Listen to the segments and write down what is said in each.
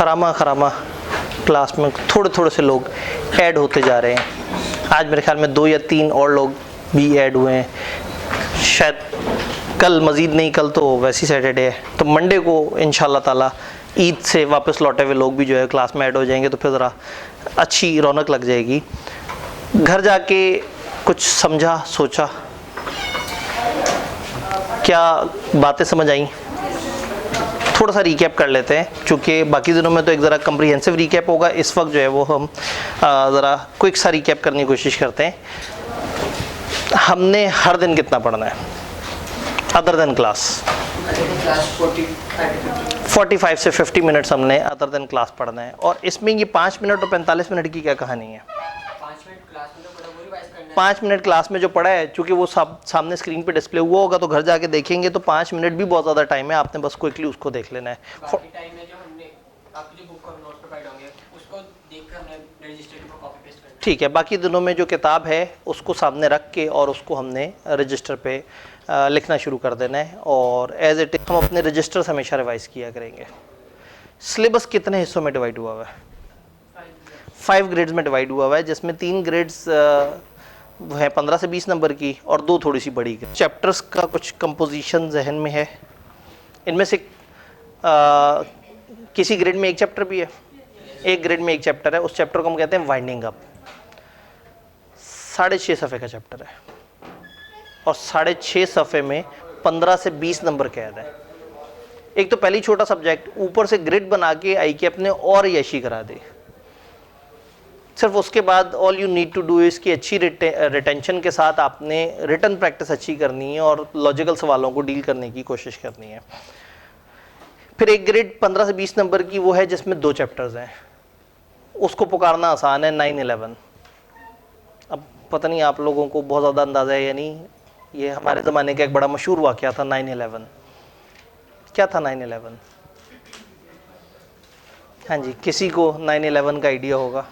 खरामा खरामा class में थोड़े थोड़े से लोग ऐड होते जा रहे हैं। आज मेरे ख्याल में 2 या 3 और लोग भी ऐड हुए हैं, शायद कल मज़ीद नहीं, कल तो वैसी सैटरडे है, तो मंडे को इंशाल्लाह ताला ईद से वापस लौटे हुए लोग भी जो है क्लास में ऐड हो जाएंगे, तो फिर ज़रा अच्छी रौनक लग जाएगी। घर जाके कुछ समझा, सोचा, क्या बातें समझ आई, थोड़ा सा रिकैप कर लेते हैं, क्योंकि बाकी दिनों में तो एक ज़रा कम्प्रीहेंसिव रिकैप होगा। इस वक्त जो है वो हम ज़रा क्विक सा रिकैप करने की कोशिश करते हैं। हमने हर दिन कितना पढ़ना है अदर देन क्लास? 45 से 50 मिनट्स हमने अदर देन क्लास पढ़ना है। और इसमें ये 5 मिनट और 45 मिनट की क्या कहानी है? 5 मिनट क्लास में जो पढ़ा है, चूँकि वो सामने स्क्रीन पे डिस्प्ले हुआ होगा, तो घर जाके देखेंगे तो 5 मिनट भी बहुत ज़्यादा टाइम है, आपने बस क्विकली उसको देख लेना है। ठीक है, बाकी दिनों में जो किताब है उसको सामने रख के और उसको हमने रजिस्टर पे लिखना शुरू कर देना है, और एज इट इज हम अपने रजिस्टर से हमेशा रिवाइज किया करेंगे। सिलेबस कितने हिस्सों में डिवाइड हुआ हुआ है? 5 ग्रेड्स में डिवाइड हुआ हुआ है, जिसमें 3 ग्रेड्स है 15 से 20 नंबर की और 2 थोड़ी सी बड़ी। चैप्टर्स का कुछ कंपोजिशन जहन में है? इनमें से किसी ग्रेड में एक चैप्टर भी है? एक ग्रेड में एक चैप्टर है, उस चैप्टर को हम कहते हैं वाइंडिंग अप। 6.5 सफ़े का चैप्टर है और 6.5 सफ़े में 15 से 20 नंबर कैद है। एक तो पहली छोटा सब्जेक्ट, ऊपर से ग्रिड बना के आई के अपने और यशी करा दे। सिर्फ उसके बाद all you need to do इसकी अच्छी रिटेंशन के साथ आपने रिटन प्रैक्टिस अच्छी करनी है और लॉजिकल सवालों को डील करने की कोशिश करनी है। फिर एक ग्रेड 15 से 20 नंबर की वो है जिसमें 2 चैप्टर्स हैं, उसको पुकारना आसान है, 9/11। अब पता नहीं आप लोगों को बहुत ज़्यादा अंदाज़ा है या नहीं, ये हमारे ज़माने का एक बड़ा मशहूर वाक़या था 9/11। क्या था 9/11? हाँ जी, किसी को 9/11 का आइडिया होगा?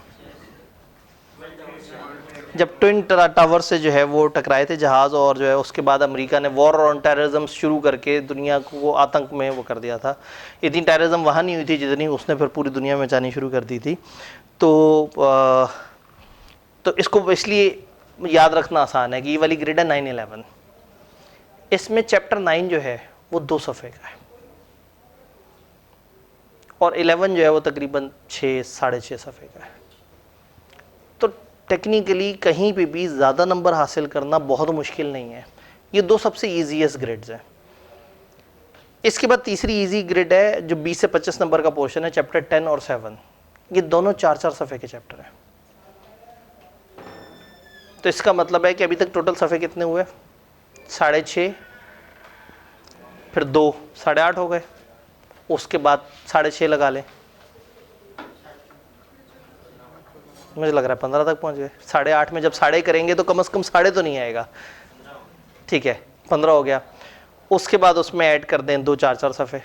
जब ट्विन टावर से जो है वो टकराए थे जहाज़, और जो है उसके बाद अमेरिका ने वॉर ऑन टेररिज्म शुरू करके दुनिया को आतंक में वो कर दिया था। इतनी टेररिज्म वहाँ नहीं हुई थी जितनी उसने फिर पूरी दुनिया में जानी शुरू कर दी थी। तो इसको इसलिए याद रखना आसान है कि ये वाली ग्रेड है 9/11। इसमें चैप्टर 9 जो है वो 2 सफ़े का है और 11 जो है वो तकरीबन 6-6.5 सफ़े का है। तो टेक्निकली कहीं पे भी ज़्यादा नंबर हासिल करना बहुत मुश्किल नहीं है। ये 2 सबसे ईजीएस्ट ग्रेड्स हैं। इसके बाद तीसरी इजी ग्रेड है जो 20 से 25 नंबर का पोर्शन है, चैप्टर 10 और 7। ये दोनों 4-4 सफ़े के चैप्टर हैं। तो इसका मतलब है कि अभी तक टोटल सफ़े कितने हुए? 6.5, फिर 2 8.5 हो गए, उसके बाद 6.5 लगा लें, मुझे लग रहा है 15 तक पहुंच गए। 8.5 में जब 6.5 करेंगे तो कम से कम 6.5 तो नहीं आएगा, ठीक है 15 हो गया। उसके बाद उसमें ऐड कर दें 2 4-4 सफ़े,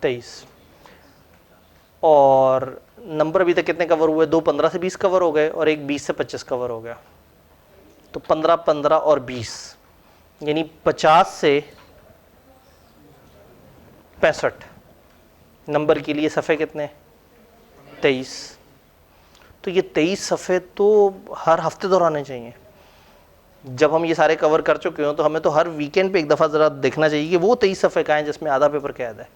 23। और नंबर अभी तक कितने कवर हुए? 2 15 से 20 कवर हो गए और एक 20 से 25 कवर हो गया। तो 15 15 और 20 यानी 50 से 65 नंबर के लिए सफ़े कितने? 23। तो ये 23 सफ़े तो हर हफ्ते दोहराने चाहिए। जब हम ये सारे कवर कर चुके हो तो हमें तो हर वीकेंड पे एक दफ़ा ज़रा देखना चाहिए कि वो 23 सफ़े का है जिसमें आधा पेपर कैद है।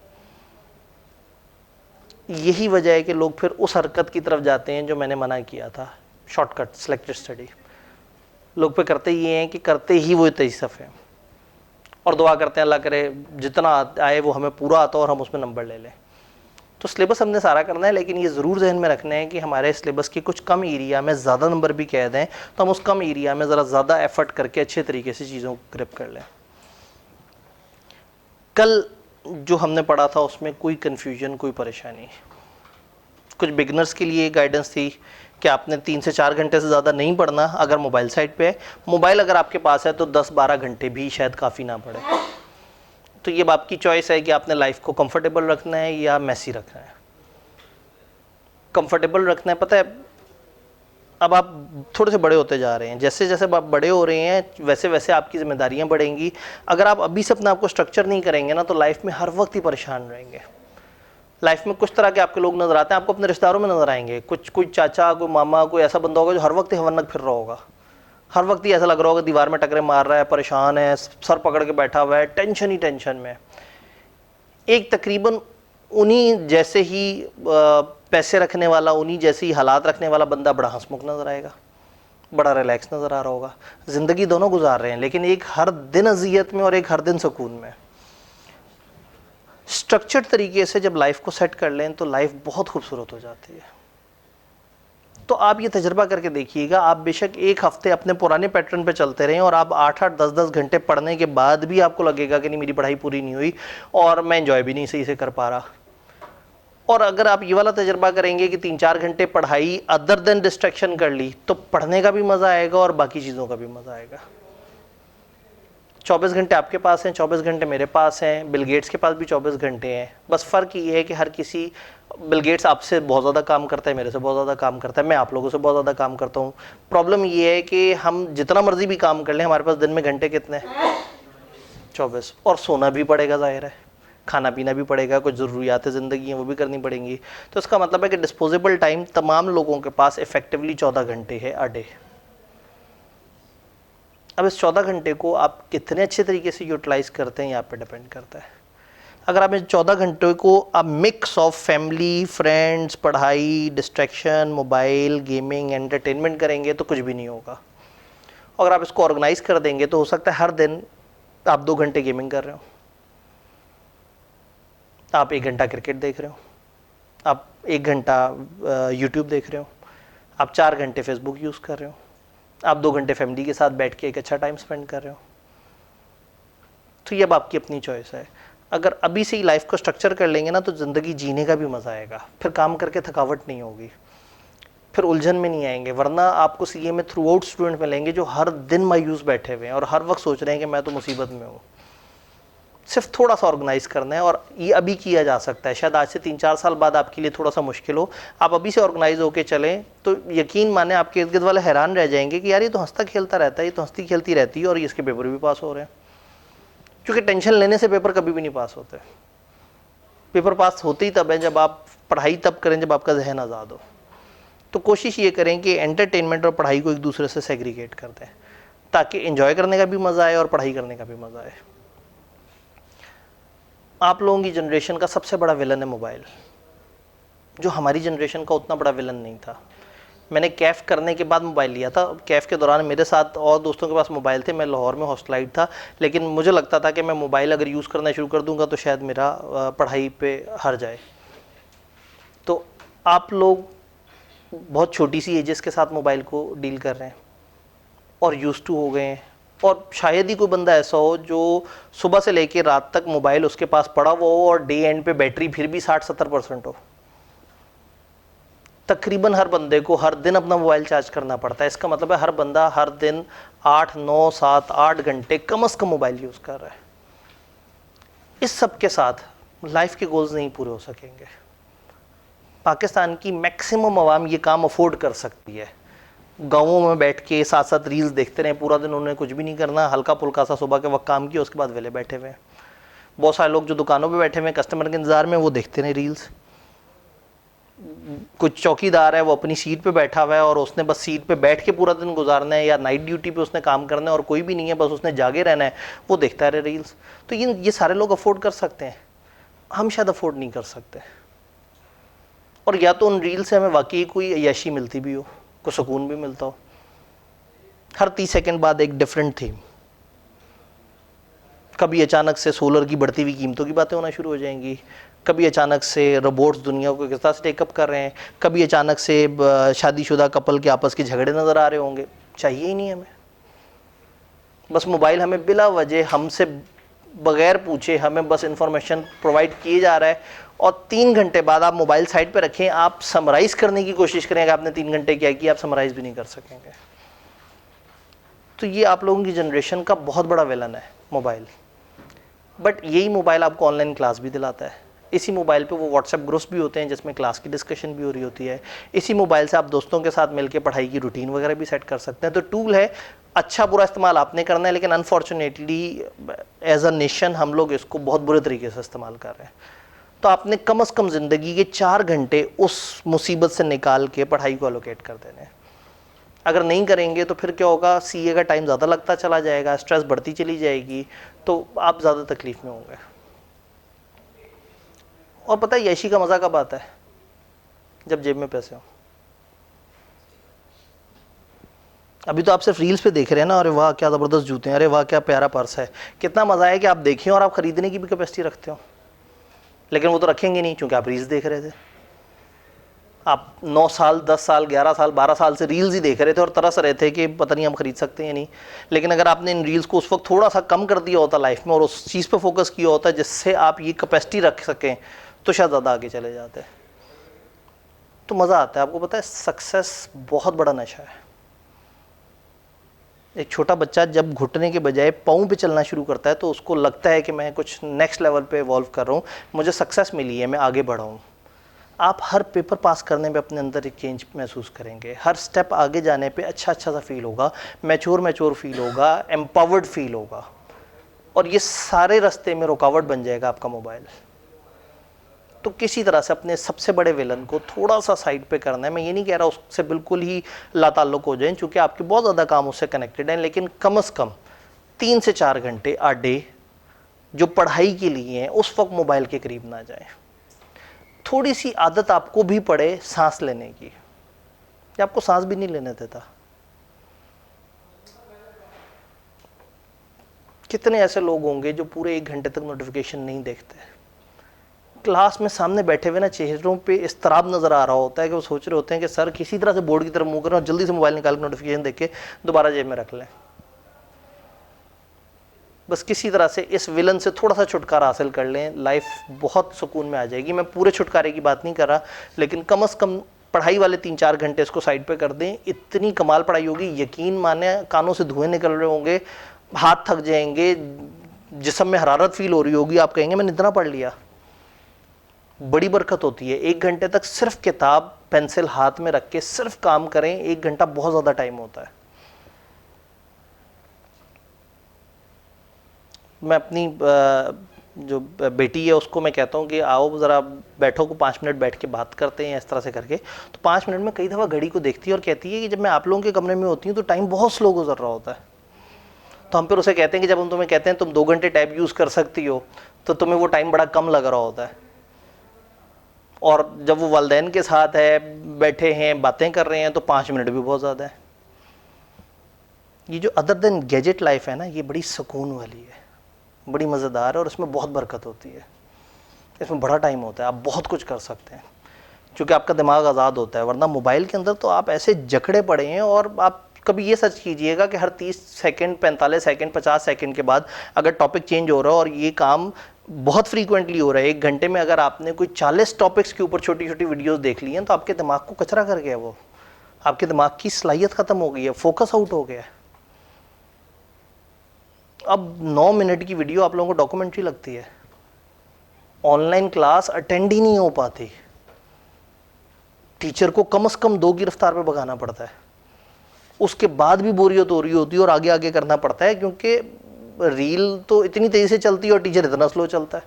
यही वजह है कि लोग फिर उस हरकत की तरफ जाते हैं जो मैंने मना किया था, शॉर्टकट सिलेक्टेड स्टडी। लोग पे करते ये हैं कि करते ही वो 23 सफ़े और दुआ करते हैं अल्लाह करे जितना आए वो हमें पूरा आता और हम उसमें नंबर ले लें। तो सिलेबस हमने सारा करना है, लेकिन ये ज़रूर जहन में रखना है कि हमारे सिलेबस के कुछ कम एरिया में ज़्यादा नंबर भी कैद हैं, तो हम उस कम एरिया में ज़रा ज़्यादा एफर्ट करके अच्छे तरीके से चीज़ों को ग्रिप कर लें। कल जो हमने पढ़ा था उसमें कोई कन्फ्यूजन, कोई परेशानी? कुछ बिगनर्स के लिए गाइडेंस थी कि आपने 3 से 4 घंटे से ज़्यादा नहीं पढ़ना अगर मोबाइल साइट पे है। मोबाइल अगर आपके पास है तो 10-12 घंटे भी शायद काफ़ी ना पड़े। तो ये आपकी चॉइस है कि आपने लाइफ को कंफर्टेबल रखना है या मैसी रखना है। कंफर्टेबल रखना है, पता है अब आप थोड़े से बड़े होते जा रहे हैं, जैसे जैसे आप बड़े हो रहे हैं वैसे वैसे आपकी जिम्मेदारियां बढ़ेंगी। अगर आप अभी से अपने आप को स्ट्रक्चर नहीं करेंगे ना तो लाइफ में हर वक्त ही परेशान रहेंगे। लाइफ में कुछ तरह के आपके लोग नजर आते हैं, आपको अपने रिश्तेदारों में नजर आएंगे, कुछ कोई चाचा, कोई मामा, कोई ऐसा बंदा होगा जो हर वक्त ही हवनक फिर रहा होगा, हर वक्त ही ऐसा लग रहा होगा दीवार में टकरे मार रहा है, परेशान है, सर पकड़ के बैठा हुआ है, टेंशन ही टेंशन में। एक तकरीबन उन्हीं जैसे ही पैसे रखने वाला, उन्हीं जैसे ही हालात रखने वाला बंदा बड़ा हंसमुख नजर आएगा, बड़ा रिलैक्स नजर आ रहा होगा। जिंदगी दोनों गुजार रहे हैं, लेकिन एक हर दिन अजियत में और एक हर दिन सुकून में। स्ट्रक्चर्ड तरीके से जब लाइफ को सेट कर लें तो लाइफ बहुत खूबसूरत हो जाती है। तो आप ये तजर्बा करके देखिएगा, आप बेशक एक हफ्ते अपने पुराने पैटर्न पे चलते रहें और आप 8-8, 10-10 घंटे पढ़ने के बाद भी आपको लगेगा कि नहीं मेरी पढ़ाई पूरी नहीं हुई और मैं एंजॉय भी नहीं सही से कर पा रहा। और अगर आप ये वाला तजर्बा करेंगे कि 3-4 घंटे पढ़ाई अदर देन डिस्ट्रैक्शन कर ली, तो पढ़ने का भी मज़ा आएगा और बाकी चीज़ों का भी मज़ा आएगा। 24 घंटे आपके पास हैं, 24 घंटे मेरे पास हैं, बिल गेट्स के पास भी 24 घंटे हैं। बस फ़र्क ये है कि हर किसी, बिल गेट्स आपसे बहुत ज़्यादा काम करता है, मेरे से बहुत ज़्यादा काम करता है, मैं आप लोगों से बहुत ज़्यादा काम करता हूँ। प्रॉब्लम ये है कि हम जितना मर्जी भी काम कर लें, हमारे पास दिन में घंटे कितने हैं? 24। और सोना भी पड़ेगा, जाहिर है, खाना पीना भी पड़ेगा, कुछ ज़रूरियात ज़िंदगी हैं वो भी करनी पड़ेंगी। तो इसका मतलब है कि डिस्पोजेबल टाइम तमाम लोगों के पास इफ़ेक्टिवली 14 घंटे है अ डे। अब इस 14 घंटे को आप कितने अच्छे तरीके से यूटिलाइज़ करते हैं यहाँ पे डिपेंड करता है। अगर आप इस 14 घंटे को आप मिक्स ऑफ फैमिली, फ्रेंड्स, पढ़ाई, डिस्ट्रैक्शन, मोबाइल, गेमिंग, एंटरटेनमेंट करेंगे तो कुछ भी नहीं होगा। अगर आप इसको ऑर्गेनाइज कर देंगे तो हो सकता है हर दिन आप 2 घंटे गेमिंग कर रहे हो, आप 1 घंटा क्रिकेट देख रहे हो, आप 1 घंटा यूट्यूब देख रहे हो, आप 4 घंटे फेसबुक यूज़ कर रहे हो, आप 2 घंटे फैमिली के साथ बैठ के एक अच्छा टाइम स्पेंड कर रहे हो। तो ये अब आपकी अपनी चॉइस है। अगर अभी से ही लाइफ को स्ट्रक्चर कर लेंगे ना तो ज़िंदगी जीने का भी मज़ा आएगा, फिर काम करके थकावट नहीं होगी, फिर उलझन में नहीं आएंगे। वरना आपको सीए में थ्रू आउट स्टूडेंट मिलेंगे जो हर दिन मायूस बैठे हुए हैं और हर वक्त सोच रहे हैं कि मैं तो मुसीबत में हूँ। सिर्फ थोड़ा सा ऑर्गेनाइज करना है और ये अभी किया जा सकता है। शायद आज से 3-4 साल बाद आपके लिए थोड़ा सा मुश्किल हो, आप अभी से ऑर्गेनाइज होकर चलें तो यकीन माने आपके इर्द गिर्द वाले हैरान रह जाएंगे कि यार ये तो हंसता खेलता रहता है, ये तो हंसती खेलती रहती है और इसके पेपर भी पास हो रहे हैं। क्योंकि टेंशन लेने से पेपर कभी भी नहीं पास होते। पेपर पास होते ही तब है जब आप पढ़ाई तब करें जब आपका जहन आज़ाद हो। तो कोशिश ये करें कि एंटरटेनमेंट और पढ़ाई को एक दूसरे से सेग्रीगेट कर दें ताकि एंजॉय करने का भी मज़ा आए और पढ़ाई करने का भी मज़ा आए। आप लोगों की जनरेशन का सबसे बड़ा विलन है मोबाइल, जो हमारी जनरेशन का उतना बड़ा विलन नहीं था। मैंने कैफ़ करने के बाद मोबाइल लिया था। कैफ़ के दौरान मेरे साथ और दोस्तों के पास मोबाइल थे, मैं लाहौर में हॉस्टलाइट था, लेकिन मुझे लगता था कि मैं मोबाइल अगर यूज़ करना शुरू कर दूंगा तो शायद मेरा पढ़ाई पे हर जाए। तो आप लोग बहुत छोटी सी एजेस के साथ मोबाइल को डील कर रहे हैं और यूज़ टू हो गए हैं। और शायद ही कोई बंदा ऐसा हो जो सुबह से लेके रात तक मोबाइल उसके पास पड़ा हुआ हो और डे एंड पे बैटरी फिर भी 60-70% हो। तकरीबन हर बंदे को हर दिन अपना मोबाइल चार्ज करना पड़ता है। इसका मतलब है हर बंदा हर दिन 8, 9, 7, 8 घंटे कम से कम मोबाइल यूज़ कर रहा है। इस सब के साथ लाइफ के गोल्स नहीं पूरे हो सकेंगे। पाकिस्तान की मैक्सिमम आवाम ये काम अफोर्ड कर सकती है। गाँवों में बैठ के साथ साथ रील्स देखते रहे पूरा दिन, उन्हें कुछ भी नहीं करना, हल्का फुल्का सा सुबह के वक्त काम किया, उसके बाद वेले बैठे हुए हैं। बहुत सारे लोग जो दुकानों पे बैठे हुए हैं कस्टमर के इंतज़ार में, वो देखते रहे रील्स। कुछ चौकीदार है वो अपनी सीट पे बैठा हुआ है और उसने बस सीट पे बैठ के पूरा दिन गुजारना है, या नाइट ड्यूटी पे उसने काम करना है और कोई भी नहीं है, बस उसने जागे रहना है, वो देखता रहे रील्स। तो ये सारे लोग अफोर्ड कर सकते हैं, हम शायद अफोर्ड नहीं कर सकते। और या तो उन रील से हमें वाकई कोई अय्याशी मिलती भी हो, कोई सुकून भी मिलता हो। हर 30 सेकंड बाद एक डिफरेंट थीम। कभी अचानक से सोलर की बढ़ती हुई कीमतों की बातें होना शुरू हो जाएंगी, कभी अचानक से रोबोट्स दुनिया को किस तरह से टेकअप कर रहे हैं, कभी अचानक से शादीशुदा कपल के आपस के झगड़े नज़र आ रहे होंगे। चाहिए ही नहीं हमें। बस मोबाइल हमें बिला वजह हमसे बगैर पूछे हमें बस इंफॉर्मेशन प्रोवाइड किए जा रहा है। और 3 घंटे बाद आप मोबाइल साइड पे रखें, आप समराइज़ करने की कोशिश करें कि आपने 3 घंटे क्या किया, आप समराइज़ भी नहीं कर सकेंगे। तो ये आप लोगों की जनरेशन का बहुत बड़ा विलन है मोबाइल। बट यही मोबाइल आपको ऑनलाइन क्लास भी दिलाता है। इसी मोबाइल पे वो व्हाट्सएप ग्रुप्स भी होते हैं जिसमें क्लास की डिस्कशन भी हो रही होती है। इसी मोबाइल से आप दोस्तों के साथ मिलकर पढ़ाई की रूटीन वगैरह भी सेट कर सकते हैं। तो टूल है, अच्छा बुरा इस्तेमाल आपने करना है, लेकिन अनफॉर्चुनेटली एज अ नेशन हम लोग इसको बहुत बुरे तरीके से इस्तेमाल कर रहे हैं। तो आपने कम से कम ज़िंदगी के 4 घंटे उस मुसीबत से निकाल के पढ़ाई को एलोकेट कर देने हैं। अगर नहीं करेंगे तो फिर क्या होगा, सीए का टाइम ज़्यादा लगता चला जाएगा, स्ट्रेस बढ़ती चली जाएगी, तो आप ज़्यादा तकलीफ में होंगे। और पता है यशी का मज़ा कब आता है? जब जेब में पैसे हो। अभी तो आप सिर्फ रील्स पे देख रहे हैं ना, अरे वाह क्या ज़बरदस्त जूते हैं, अरे वाह क्या प्यारा पर्स है, कितना मज़ा है कि आप देखें और आप ख़रीदने की भी कैपेसिटी रखते हो। लेकिन वो तो रखेंगे नहीं क्योंकि आप रील्स देख रहे थे। आप 9 साल 10 साल 11 साल 12 साल से रील्स ही देख रहे थे और तरस रहे थे कि पता नहीं हम खरीद सकते हैं नहीं। लेकिन अगर आपने इन रील्स को उस वक्त थोड़ा सा कम कर दिया होता लाइफ में और उस चीज़ पर फोकस किया होता जिससे आप ये कैपेसिटी रख सकें, तो शायद ज़्यादा आगे चले जाते। तो मज़ा आता है। आपको पता है सक्सेस बहुत बड़ा नशा है। एक छोटा बच्चा जब घुटने के बजाय पाँव पे चलना शुरू करता है तो उसको लगता है कि मैं कुछ नेक्स्ट लेवल पे इवॉल्व कर रहा हूँ, मुझे सक्सेस मिली है, मैं आगे बढ़ा हूँ। आप हर पेपर पास करने में अपने अंदर एक चेंज महसूस करेंगे, हर स्टेप आगे जाने पे अच्छा सा फील होगा, मैच्योर फील होगा, एम्पावर्ड फील होगा। और ये सारे रास्ते में रुकावट बन जाएगा आपका मोबाइल। तो किसी तरह से अपने सबसे बड़े विलन को थोड़ा सा साइड पे करना है। मैं ये नहीं कह रहा उससे बिल्कुल ही लाताल्लुक हो जाएं, क्योंकि आपके बहुत ज़्यादा काम उससे कनेक्टेड हैं, लेकिन कम से कम 3 से 4 घंटे आ डे जो पढ़ाई के लिए हैं उस वक्त मोबाइल के करीब ना जाएं। थोड़ी सी आदत आपको भी पड़े सांस लेने की, या आपको सांस भी नहीं लेने देता। कितने ऐसे लोग होंगे जो पूरे 1 घंटे तक नोटिफिकेशन नहीं देखते। क्लास में सामने बैठे हुए ना चेहरों पे इस्तराब नजर आ रहा होता है कि वो सोच रहे होते हैं कि सर किसी तरह से बोर्ड की तरफ मुंह करें और जल्दी से मोबाइल निकाल के नोटिफिकेशन देख के दोबारा जेब में रख लें। बस किसी तरह से इस विलन से थोड़ा सा छुटकारा हासिल कर लें, लाइफ बहुत सुकून में आ जाएगी। मैं पूरे छुटकारे की बात नहीं कर रहा, लेकिन कम से कम पढ़ाई वाले 3-4 घंटे इसको साइड पे कर दें। इतनी कमाल पढ़ाई होगी, यकीन माने कानों से धुएं निकल रहे होंगे, हाथ थक जाएंगे, जिस्म में हरारत फील हो रही होगी, आप कहेंगे मैंने इतना पढ़ लिया। बड़ी बरकत होती है। 1 घंटे तक सिर्फ किताब पेंसिल हाथ में रख के सिर्फ काम करें, 1 घंटा बहुत ज़्यादा टाइम होता है। मैं अपनी जो बेटी है उसको मैं कहता हूँ कि आओ ज़रा बैठो को 5 मिनट बैठ के बात करते हैं इस तरह से करके। तो 5 मिनट में कई दफ़ा घड़ी को देखती है और कहती है कि जब मैं आप लोगों के कमरे में होती हूँ तो टाइम बहुत स्लो गुजर रहा होता है। तो हम फिर उसे कहते हैं कि जब हम तुम्हें कहते हैं तुम 2 घंटे टैब यूज़ कर सकती हो तो तुम्हें वो टाइम बड़ा कम लग रहा होता है। और जब वो वालिदैन के साथ है, बैठे हैं, बातें कर रहे हैं, तो 5 मिनट भी बहुत ज़्यादा है। ये जो अदर देन गैजेट लाइफ है ना, ये बड़ी सुकून वाली है, बड़ी मज़ेदार है और इसमें बहुत बरकत होती है। इसमें बड़ा टाइम होता है, आप बहुत कुछ कर सकते हैं क्योंकि आपका दिमाग आज़ाद होता है। वरना मोबाइल के अंदर तो आप ऐसे जकड़े पड़े हैं। और आप कभी ये सच कीजिएगा कि हर 30 सेकंड 45 सेकंड 50 सेकंड के बाद अगर टॉपिक चेंज हो रहा है, और ये काम बहुत फ्रीक्वेंटली हो रहा है, 1 घंटे में अगर आपने कोई 40 टॉपिक्स के ऊपर छोटी छोटी वीडियोस देख ली हैं, तो आपके दिमाग को कचरा कर गया, वो आपके दिमाग की सलाहियत ख़त्म हो गई है, फोकस आउट हो गया है। अब 9 मिनट की वीडियो आप लोगों को डॉक्यूमेंट्री लगती है। ऑनलाइन क्लास अटेंड ही नहीं हो पाती, टीचर को कम से कम 2 की रफ्तार पे भगाना पड़ता है, उसके बाद भी बोरियत हो रही होती है और आगे आगे करना पड़ता है, क्योंकि रील तो इतनी तेज़ी से चलती है और टीचर इतना स्लो चलता है।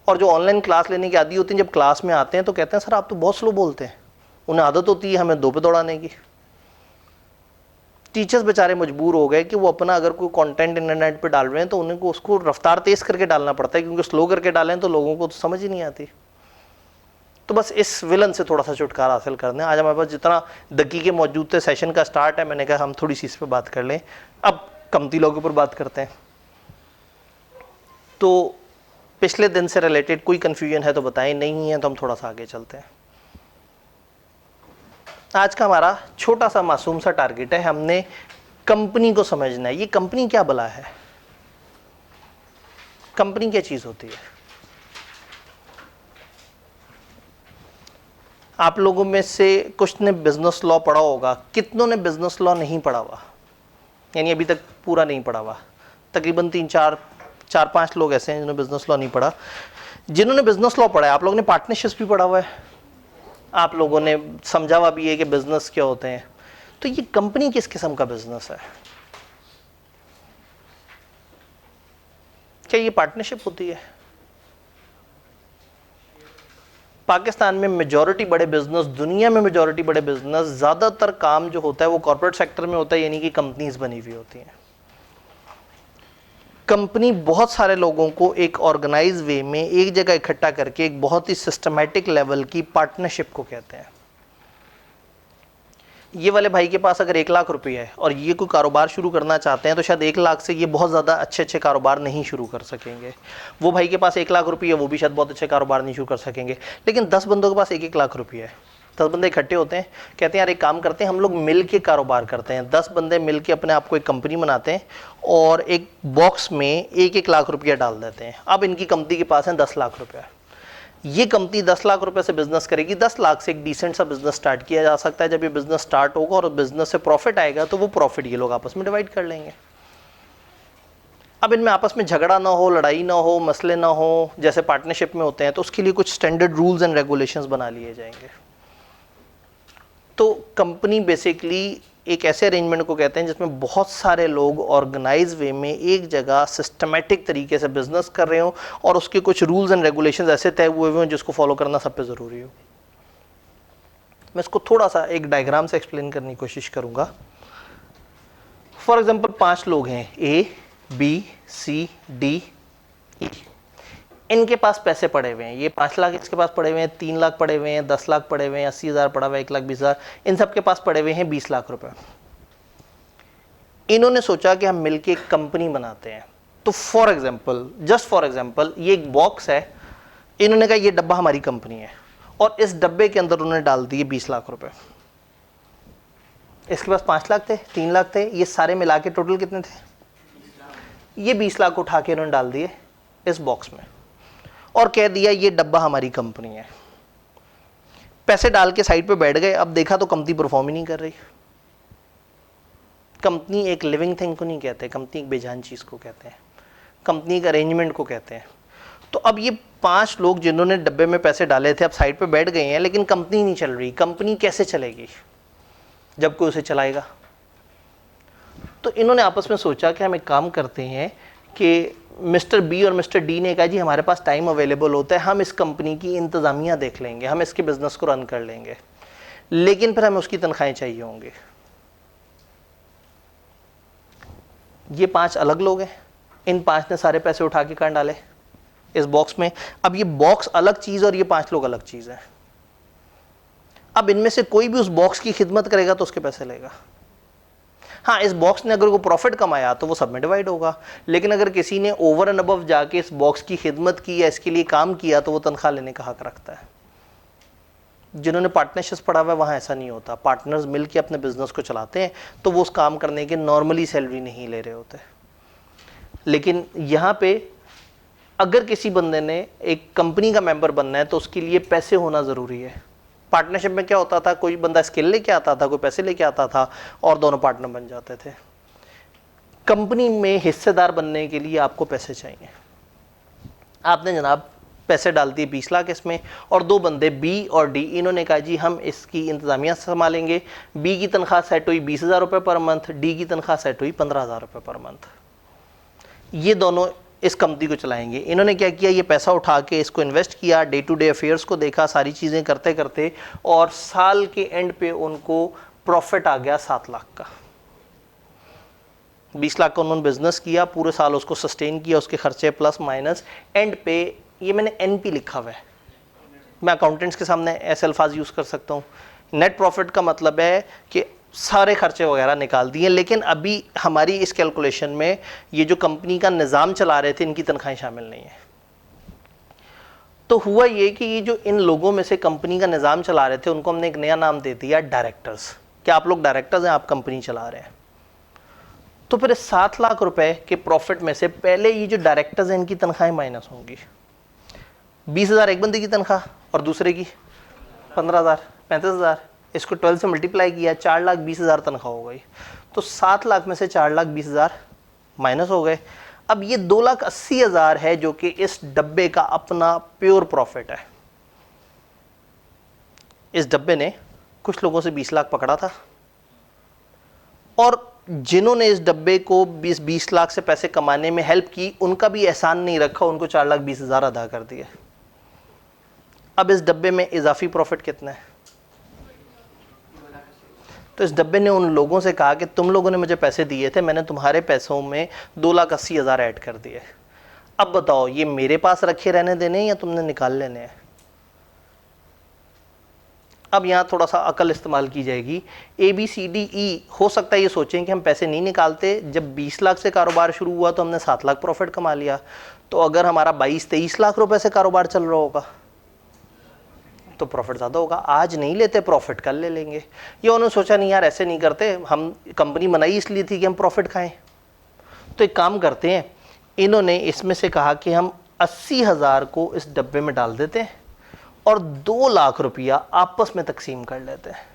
और जो ऑनलाइन क्लास लेने की आदी होती हैं, जब क्लास में आते हैं तो कहते हैं सर आप तो बहुत स्लो बोलते हैं। उन्हें आदत होती है हमें 2 पे दौड़ाने की। टीचर्स बेचारे मजबूर हो गए कि वो अपना अगर कोई कंटेंट इंटरनेट पे डाल रहे हैं तो उन्हें को उसको रफ्तार तेज़ करके डालना पड़ता है, क्योंकि स्लो करके डालें तो लोगों को तो समझ ही नहीं आती। तो बस इस विलन से थोड़ा सा छुटकारा हासिल करना है। आज हमारे पास जितना दकीके मौजूद थे, सेशन का स्टार्ट है, मैंने कहा हम थोड़ी सी इस पर बात कर लें। अब कमती लोगों पर बात करते हैं। तो पिछले दिन से रिलेटेड कोई कन्फ्यूजन है तो बताएं, नहीं है तो हम थोड़ा सा आगे चलते हैं। आज का हमारा छोटा सा मासूम सा टारगेट है, हमने कंपनी को समझना है। ये कंपनी क्या भला है, कंपनी क्या चीज़ होती है। आप लोगों में से कुछ ने बिजनेस लॉ पढ़ा होगा, कितनों ने बिजनेस लॉ नहीं पढ़ा हुआ, यानी अभी तक पूरा नहीं पढ़ा हुआ। तकरीबन 4-5 लोग ऐसे हैं जिन्होंने बिजनेस लॉ नहीं पढ़ा। जिन्होंने बिजनेस लॉ पढ़ा है, आप लोगों ने पार्टनरशिप्स भी पढ़ा हुआ है, आप लोगों ने समझा हुआ भी है कि बिजनेस क्या होते हैं। तो ये कंपनी किस किस्म का बिजनेस है? क्या ये पार्टनरशिप होती है? पाकिस्तान में मेजॉरिटी बड़े बिजनेस, दुनिया में मेजॉरिटी बड़े बिजनेस, ज़्यादातर काम जो होता है वो कॉर्पोरेट सेक्टर में होता है, यानी कि कंपनीज बनी हुई होती हैं। कंपनी बहुत सारे लोगों को एक ऑर्गेनाइज वे में एक जगह इकट्ठा करके एक बहुत ही सिस्टमैटिक लेवल की पार्टनरशिप को कहते हैं। ये वाले भाई के पास अगर 1 लाख रुपए है और ये कोई कारोबार शुरू करना चाहते हैं तो शायद 1 लाख से ये बहुत ज़्यादा अच्छे कारोबार नहीं शुरू कर सकेंगे। वो भाई के पास 1 लाख रुपये है, वो भी शायद बहुत अच्छे कारोबार नहीं शुरू कर सकेंगे। लेकिन 10 बंदों के पास 1-1 लाख रुपये है, 10 बंदे इकट्ठे होते हैं, कहते हैं यार एक काम करते हैं, हम लोग मिल के कारोबार करते हैं। 10 बंदे मिल के अपने आप को एक कंपनी बनाते हैं और एक बॉक्स में 1-1 लाख रुपया डाल देते हैं। अब इनकी कंपनी के पास है 10 लाख रुपया। ये कंपनी 10 लाख रुपए से बिजनेस करेगी। 10 लाख से एक डिसेंट सा बिजनेस स्टार्ट किया जा सकता है। जब ये बिजनेस स्टार्ट होगा और बिजनेस से प्रॉफिट आएगा तो वो प्रॉफिट ये लोग आपस में डिवाइड कर लेंगे। अब इनमें आपस में झगड़ा ना हो, लड़ाई ना हो, मसले ना हो, जैसे पार्टनरशिप में होते हैं, तो उसके लिए कुछ स्टैंडर्ड रूल्स एंड रेगुलेशंस बना लिए जाएंगे। तो कंपनी बेसिकली एक ऐसे अरेंजमेंट को कहते हैं जिसमें बहुत सारे लोग ऑर्गेनाइज वे में एक जगह सिस्टमैटिक तरीके से बिजनेस कर रहे हो और उसके कुछ रूल्स एंड रेगुलेशंस ऐसे तय हुए हुए हैं जिसको फॉलो करना सब पे ज़रूरी हो। मैं इसको थोड़ा सा एक डायग्राम से एक्सप्लेन करने की कोशिश करूंगा। फॉर एग्जांपल 5 लोग हैं, ए, बी, सी, डी, ई। इनके पास पैसे पड़े हुए हैं। ये 5 लाख इसके पास पड़े हुए हैं, 3 लाख पड़े हुए हैं, 10 लाख पड़े हुए हैं, 80,000 पड़ा हुआ है, 1,20,000। इन सब के पास पड़े हुए हैं 20 लाख रुपए। इन्होंने सोचा कि हम मिलके एक कंपनी बनाते हैं। तो for example, just for example, ये एक बॉक्स है। इन्होंने कहा ये डब्बा हमारी कंपनी है और इस डब्बे के अंदर उन्होंने डाल दिए 20 लाख रुपए। इसके पास 5 लाख थे, 3 लाख थे, ये सारे मिला के टोटल कितने थे? ये 20 लाख उठा के इन्होंने डाल दिए इस बॉक्स में और कह दिया ये डब्बा हमारी कंपनी है। पैसे डाल के साइड पे बैठ गए। अब देखा तो कंपनी परफॉर्म ही नहीं कर रही। कंपनी एक लिविंग थिंग को नहीं कहते, कंपनी एक बेजान चीज को कहते हैं, कंपनी एक अरेंजमेंट को कहते हैं। तो अब ये 5 लोग जिन्होंने डब्बे में पैसे डाले थे अब साइड पे बैठ गए हैं, लेकिन कंपनी नहीं चल रही। कंपनी कैसे चलेगी जब कोई उसे चलाएगा? तो इन्होंने आपस में सोचा कि हम एक काम करते हैं कि मिस्टर बी और मिस्टर डी ने कहा जी हमारे पास टाइम अवेलेबल होता है, हम इस कंपनी की इंतज़ामिया देख लेंगे, हम इसके बिजनेस को रन कर लेंगे, लेकिन फिर हमें उसकी तनख्वाहें चाहिए होंगी। ये 5 अलग लोग हैं। इन 5 ने सारे पैसे उठा के कहाँ डाले? इस बॉक्स में। अब ये बॉक्स अलग चीज़ और ये 5 लोग अलग चीज़ है। अब इनमें से कोई भी उस बॉक्स की खिदमत करेगा तो उसके पैसे लेगा। हाँ, इस बॉक्स ने अगर को प्रॉफिट कमाया तो वो सब में डिवाइड होगा, लेकिन अगर किसी ने ओवर एंड अबव जाके इस बॉक्स की खिदमत की या इसके लिए काम किया तो वो तनख्वाह लेने का हक रखता है। जिन्होंने पार्टनरशिप पढ़ा हुआ है वहाँ ऐसा नहीं होता। पार्टनर्स मिलके अपने बिजनेस को चलाते हैं तो वो उस काम करने के नॉर्मली सैलरी नहीं ले रहे होते। लेकिन यहाँ पे अगर किसी बंदे ने एक कंपनी का मेंबर बनना है तो उसके लिए पैसे होना ज़रूरी है। पार्टनरशिप में क्या होता था, कोई बंदा स्किल लेके आता था, कोई पैसे लेके आता था और दोनों पार्टनर बन जाते थे। कंपनी में हिस्सेदार बनने के लिए आपको पैसे चाहिए। आपने जनाब पैसे डाल दिए 20 लाख इसमें, और 2 बंदे बी और डी, इन्होंने कहा जी हम इसकी इंतजामिया संभालेंगे। बी की तनख्वाह सेट हुई 20,000 रुपये पर मंथ, डी की तनख्वाह सेट हुई 15,000 रुपये पर मंथ। ये दोनों इस कंपनी को चलाएंगे। इन्होंने क्या किया, ये पैसा उठा के इसको इन्वेस्ट किया, डे टू डे अफेयर्स को देखा, सारी चीज़ें करते करते, और साल के एंड पे उनको प्रॉफिट आ गया 7 लाख का। 20 लाख का उन्होंने बिजनेस किया, पूरे साल उसको सस्टेन किया, उसके खर्चे प्लस माइनस, एंड पे ये मैंने एनपी लिखा हुआ है, मैं अकाउंटेंट्स के सामने ऐसे अल्फाज यूज़ कर सकता हूँ। नेट प्रॉफिट का मतलब है कि सारे खर्चे वगैरह निकाल दिए, लेकिन अभी हमारी इस कैलकुलेशन में ये जो कंपनी का निज़ाम चला रहे थे इनकी तनख्वाहें शामिल नहीं है। तो हुआ ये कि ये जो इन लोगों में से कंपनी का निज़ाम चला रहे थे उनको हमने एक नया नाम दे दिया, डायरेक्टर्स। क्या आप लोग डायरेक्टर्स हैं, आप कंपनी चला रहे हैं। तो फिर 7 लाख रुपए के प्रॉफिट में से पहले ये जो डायरेक्टर्स हैं इनकी तनख्वाहें माइनस होंगी। 20,000 एक बंदे की तनख्वाह और दूसरे की 15,000, 35,000। इसको 12 से मल्टीप्लाई किया, 4,20,000 तनख्वाह हो गई। तो 7 लाख में से 4,20,000 माइनस हो गए। अब ये 2,80,000 है जो कि इस डब्बे का अपना प्योर प्रॉफिट है। इस डब्बे ने कुछ लोगों से 20 लाख पकड़ा था और जिन्होंने इस डब्बे को 20 लाख से पैसे कमाने में हेल्प की उनका भी एहसान नहीं रखा, उनको 4,20,000 अदा कर दिए। अब इस डब्बे में इजाफी प्रॉफिट कितना है? तो इस डब्बे ने उन लोगों से कहा कि तुम लोगों ने मुझे पैसे दिए थे, मैंने तुम्हारे पैसों में 2,80,000 ऐड कर दिए, अब बताओ ये मेरे पास रखे रहने देने या तुमने निकाल लेने हैं? अब यहाँ थोड़ा सा अकल इस्तेमाल की जाएगी। ABCDE हो सकता है ये सोचें कि हम पैसे नहीं निकालते, जब 20 लाख से कारोबार शुरू हुआ तो हमने 7 लाख प्रॉफिट कमा लिया, तो अगर हमारा 22-23 लाख रुपए से कारोबार चल रहा होगा तो प्रॉफिट ज़्यादा होगा। आज नहीं लेते, प्रॉफिट कल ले लेंगे। ये उन्होंने सोचा नहीं यार ऐसे नहीं करते, हम कंपनी बनाई इसलिए थी कि हम प्रॉफिट खाएं। तो एक काम करते हैं, इन्होंने इसमें से कहा कि हम 80,000 को इस डब्बे में डाल देते हैं और 2 लाख रुपया आपस में तकसीम कर लेते हैं।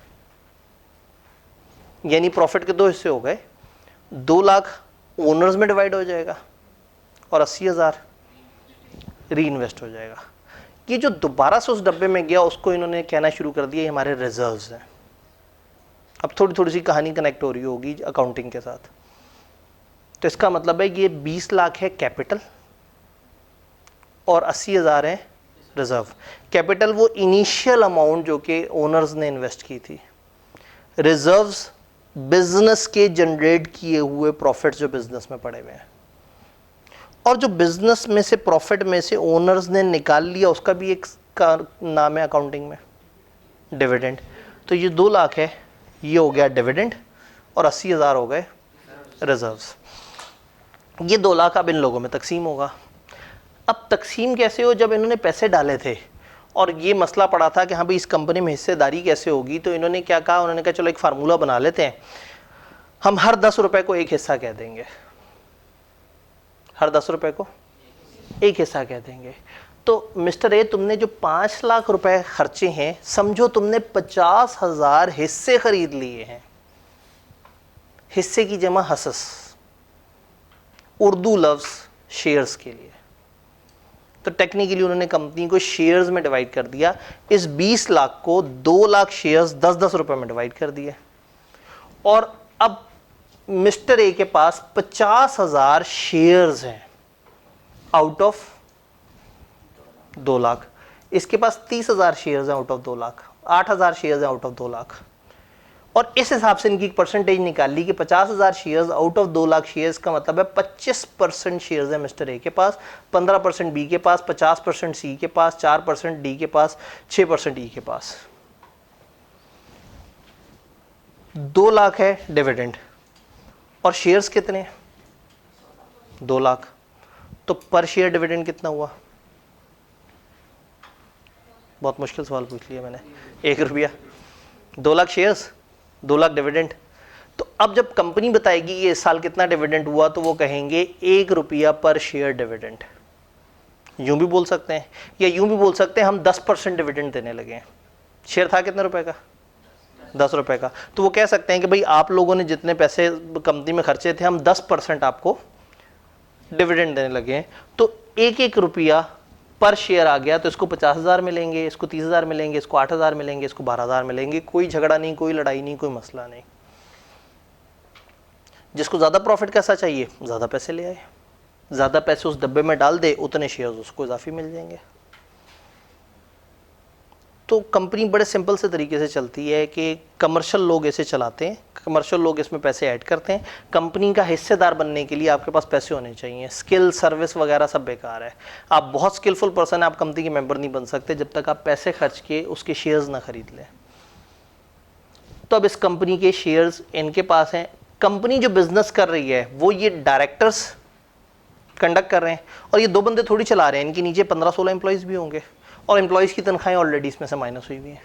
यानी प्रॉफिट के 2 हिस्से हो गए, 2 लाख ओनर्स में डिवाइड हो जाएगा और 80,000 री इन्वेस्ट हो जाएगा। ये जो दोबारा से उस डब्बे में गया उसको इन्होंने कहना शुरू कर दिया ये हमारे रिजर्व्स हैं। अब थोड़ी थोड़ी सी कहानी कनेक्ट हो रही होगी अकाउंटिंग के साथ। तो इसका मतलब है कि ये 20 लाख है कैपिटल और 80,000 है रिजर्व। कैपिटल वो इनिशियल अमाउंट जो कि ओनर्स ने इन्वेस्ट की थी, रिजर्व्स बिजनेस के जनरेट किए हुए प्रॉफिट जो बिजनेस में पड़े हुए हैं, और जो बिजनेस में से प्रॉफिट में से ओनर्स ने निकाल लिया उसका भी एक का नाम है अकाउंटिंग में डिविडेंड। तो ये 2 लाख है, ये हो गया डिविडेंड और 80,000 हो गए रिजर्व्स। ये 2 लाख अब इन लोगों में तकसीम होगा। अब तकसीम कैसे हो? जब इन्होंने पैसे डाले थे और ये मसला पड़ा था कि हाँ भाई इस कंपनी में हिस्सेदारी कैसे होगी, तो इन्होंने क्या कहा, उन्होंने कहा चलो एक फार्मूला बना लेते हैं, हम हर 10 रुपए को एक हिस्सा कह देंगे, हर 10 रुपए को एक हिस्सा कह देंगे। तो मिस्टर ए तुमने जो 5 लाख रुपए खर्चे हैं, समझो तुमने 50,000 हिस्से खरीद लिए हैं। हिस्से की जमा हसस, उर्दू लफ्ज शेयर्स के लिए। तो टेक्निकली उन्होंने कंपनी को शेयर्स में डिवाइड कर दिया। इस 20 लाख को 2 लाख शेयर्स 10-10 रुपए में डिवाइड कर दिए, और अब मिस्टर ए के पास 50,000 शेयर्स हैं आउट ऑफ 2 लाख। इसके पास 30,000 शेयर्स हैं आउट ऑफ 2 लाख, 8,000 शेयर्स हैं आउट ऑफ 2 लाख। और इस हिसाब से इनकी परसेंटेज निकाल ली कि 50,000 shares out of 2 lakh shares का मतलब है 25% शेयर्स है मिस्टर ए के पास, 15% बी के पास, 50% सी के पास, 4% डी के पास, 6% ई के पास। 2 लाख है डिविडेंड और शेयर्स कितने? 2 लाख। तो पर शेयर डिविडेंड कितना हुआ? बहुत मुश्किल सवाल पूछ लिया मैंने, 1 रुपया। 2 लाख शेयर्स, 2 लाख डिविडेंड। तो अब जब कंपनी बताएगी ये इस साल कितना डिविडेंड हुआ, तो वो कहेंगे 1 रुपया पर शेयर डिविडेंड। यूं भी बोल सकते हैं, या यूं भी बोल सकते हैं हम 10% डिविडेंड देने लगे हैं। शेयर था कितने रुपए का? 10 रुपए का। तो वो कह सकते हैं कि भाई आप लोगों ने जितने पैसे कंपनी में खर्चे थे, हम 10% आपको डिविडेंड देने लगे हैं। तो 1-1 रुपया पर शेयर आ गया, तो इसको 50,000 मिलेंगे, इसको 30,000 मिलेंगे, इसको 8,000 मिलेंगे, इसको 12,000 मिलेंगे। कोई झगड़ा नहीं, कोई लड़ाई नहीं, कोई मसला नहीं। जिसको ज्यादा प्रॉफिट कैसा चाहिए, ज्यादा पैसे ले आए, ज्यादा पैसे उस डब्बे में डाल दे, उतने शेयर्स उसको इजाफी मिल जाएंगे। तो कंपनी बड़े सिंपल से तरीके से चलती है कि कमर्शियल लोग इसे चलाते हैं, कमर्शियल लोग इसमें पैसे ऐड करते हैं। कंपनी का हिस्सेदार बनने के लिए आपके पास पैसे होने चाहिए। स्किल, सर्विस वगैरह सब बेकार है। आप बहुत स्किलफुल पर्सन है, आप कंपनी के मेंबर नहीं बन सकते जब तक आप पैसे खर्च के उसके शेयर्स ना खरीद लें। तो अब इस कंपनी के शेयर्स इनके पास हैं। कंपनी जो बिजनेस कर रही है वो ये डायरेक्टर्स कंडक्ट कर रहे हैं, और ये 2 बंदे थोड़ी चला रहे हैं, इनके नीचे 15-16 एम्प्लॉइज भी होंगे, और एम्प्लॉइज की तनख्वाहें ऑलरेडी इसमें से माइनस हुई हुई है।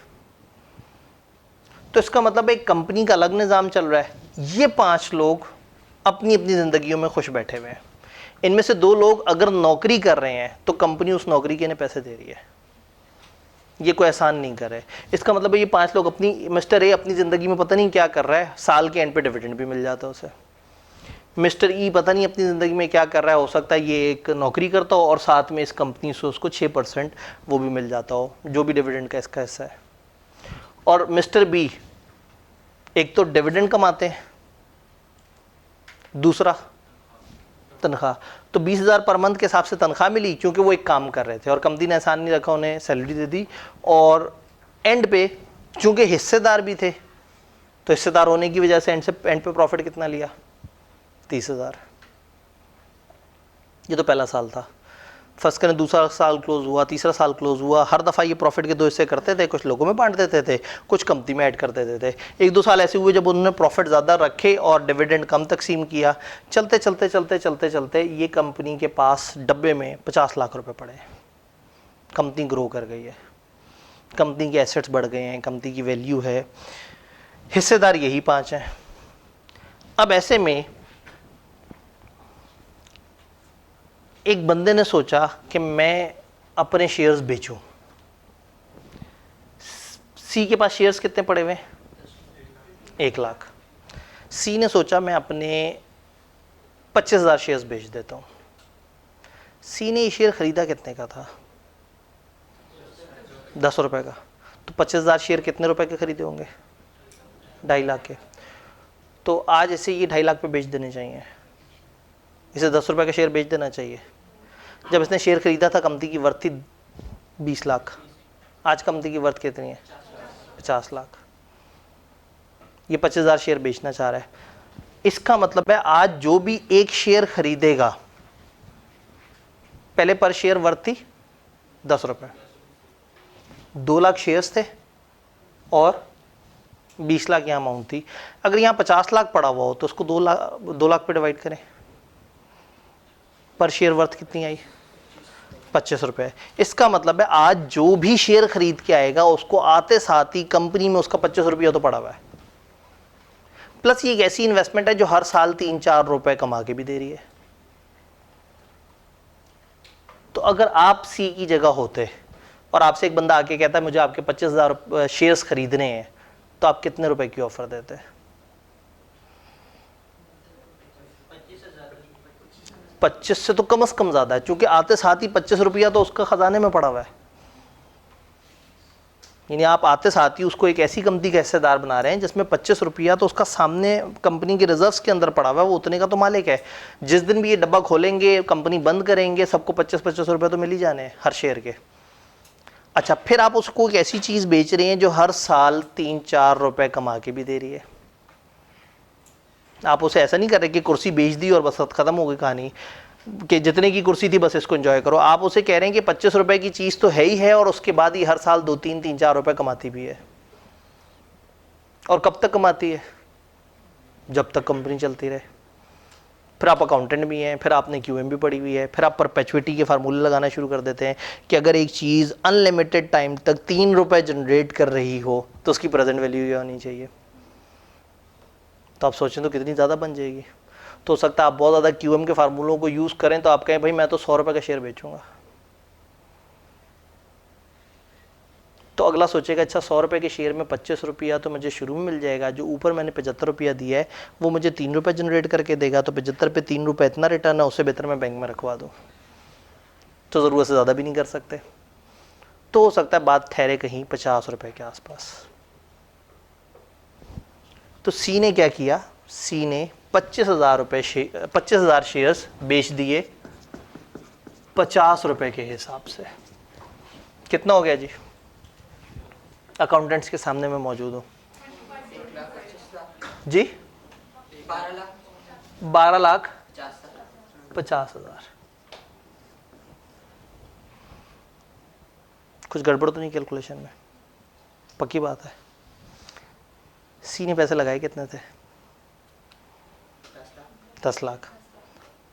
तो इसका मतलब एक कंपनी का अलग निज़ाम चल रहा है। ये 5 लोग अपनी अपनी ज़िंदगियों में खुश बैठे हुए हैं। इनमें से 2 लोग अगर नौकरी कर रहे हैं तो कंपनी उस नौकरी के इन्हें पैसे दे रही है, ये कोई एहसान नहीं कर रहे। इसका मतलब है ये 5 लोग अपनी, मिस्टर ए अपनी ज़िंदगी में पता नहीं क्या कर रहा है, साल के एंड पे डिविडेंड भी मिल जाता है उसे। मिस्टर ई पता नहीं अपनी ज़िंदगी में क्या कर रहा है, हो सकता है ये एक नौकरी करता हो और साथ में इस कंपनी से उसको 6% वो भी मिल जाता हो, जो भी डिविडेंड का इसका हिस्सा है। और मिस्टर बी एक तो डिविडेंड कमाते हैं, दूसरा तनख्वाह, तो 20,000 पर मंथ के हिसाब से तनख्वाह मिली, क्योंकि वो एक काम कर रहे थे और कंपनी ने एहसान नहीं रखा, उन्हें सैलरी दे दी। और एंड पे चूंकि हिस्सेदार भी थे, तो हिस्सेदार होने की वजह से एंड पे प्रॉफिट कितना लिया? 30,000। ये तो पहला साल था। फर्स्ट करें, दूसरा साल क्लोज हुआ, तीसरा साल क्लोज हुआ, हर दफ़ा ये प्रॉफिट के 2 हिस्से करते थे, कुछ लोगों में बांट देते थे, कुछ कंपनी में ऐड कर देते थे। 1-2 साल ऐसे हुए जब उन्होंने प्रॉफिट ज़्यादा रखे और डिविडेंड कम तकसीम किया। चलते चलते चलते चलते चलते ये कंपनी के पास डब्बे में 50 लाख रुपए पड़े। कंपनी ग्रो कर गई है, कंपनी के एसेट्स बढ़ गए हैं, कंपनी की वैल्यू है, हिस्सेदार यही 5 हैं। अब ऐसे में एक बंदे ने सोचा कि मैं अपने शेयर्स बेचूं। सी के पास शेयर्स कितने पड़े हुए? 1 लाख। सी ने सोचा मैं अपने 25,000 शेयर्स बेच देता हूं। सी ने ये शेयर खरीदा कितने का था? 10 रुपए का। तो 25,000 शेयर कितने रुपए के खरीदे होंगे? 2.5 लाख के। तो आज इसे ये 2.5 लाख पे बेच देने चाहिए, इसे 10 रुपए का शेयर बेच देना चाहिए। जब इसने शेयर खरीदा था कंपनी की वर्थ थी 20 लाख, आज कंपनी की वर्थ कितनी है? 50 लाख। ये 25,000 शेयर बेचना चाह रहा है। इसका मतलब है आज जो भी एक शेयर खरीदेगा, पहले पर शेयर वर्थ थी 10 रुपए, 2 लाख शेयर्स थे और 20 लाख यहाँ अमाउंट थी। अगर यहाँ 50 लाख पड़ा हुआ हो तो उसको 2 लाख पे डिवाइड करें, पर शेयर वर्थ कितनी आई? 25 रुपए। इसका मतलब है आज जो भी शेयर खरीद के आएगा उसको आते साथ ही कंपनी में उसका 25 रुपया तो पड़ा हुआ है। प्लस ये एक ऐसी इन्वेस्टमेंट है जो हर साल 3-4 रुपए कमा के भी दे रही है। तो अगर आप सी की जगह होते और आपसे एक बंदा आके कहता है मुझे आपके 25,000 शेयर्स खरीदने हैं, तो आप कितने रुपए की ऑफर देते? 25 से तो कम से कम ज्यादा है, क्योंकि आते साथ ही 25 रुपया तो उसका खजाने में पड़ा हुआ है। यानी आप आते साथ ही उसको एक ऐसी कंपनी का हिस्सेदार बना रहे हैं जिसमें 25 रुपया तो उसका सामने कंपनी के रिजर्व्स के अंदर पड़ा हुआ है, वो उतने का तो मालिक है। जिस दिन भी ये डब्बा खोलेंगे, कंपनी बंद करेंगे, सबको 25-25 रुपये तो मिल ही जाने हर शेयर के। अच्छा, फिर आप उसको एक ऐसी चीज बेच रहे हैं जो हर साल 3-4 रुपए कमा के भी दे रही है। आप उसे ऐसा नहीं कर रहे कि कुर्सी बेच दी और बस खत्म हो गई कहानी, कि जितने की कुर्सी थी बस इसको एंजॉय करो। आप उसे कह रहे हैं कि 25 रुपए की चीज तो है ही है और उसके बाद ही हर साल 2-3-3-4 रुपए कमाती भी है। और कब तक कमाती है? जब तक कंपनी चलती रहे। फिर आप अकाउंटेंट भी हैं, फिर आपने क्यूएम भी पढ़ी हुई है, फिर आप परपेचुइटी के फार्मूले लगाना शुरू कर देते हैं कि अगर एक चीज़ अनलिमिटेड टाइम तक 3 रुपए जनरेट कर रही हो तो उसकी प्रेजेंट वैल्यू क्या होनी चाहिए। तो आप सोचें तो कितनी ज़्यादा बन जाएगी। तो हो सकता है आप बहुत ज़्यादा क्यूएम के फार्मूलों को यूज़ करें तो आप कहें भाई मैं तो 100 रुपये का शेयर बेचूंगा। तो अगला सोचेगा अच्छा 100 रुपये के शेयर में 25 रुपया तो मुझे शुरू में मिल जाएगा, जो ऊपर मैंने 75 रुपया दिया है वो मुझे 3 रुपये जनरेट करके देगा, तो 75 पे 3 रुपये इतना रिटर्न है, उससे बेहतर मैं बैंक में रखवा दूँ। तो ज़रूरत से ज़्यादा भी नहीं कर सकते। तो हो सकता है बात ठहरे कहीं 50 रुपये के आसपास। तो सी ने क्या किया? सी ने 25,000 शेयर्स बेच दिए 50 रुपए के हिसाब से। कितना हो गया जी? अकाउंटेंट्स के सामने मैं मौजूद हूं जी। 12,50,000। कुछ गड़बड़ तो नहीं कैलकुलेशन में? पक्की बात है। सी ने पैसे लगाए कितने थे? 10 लाख।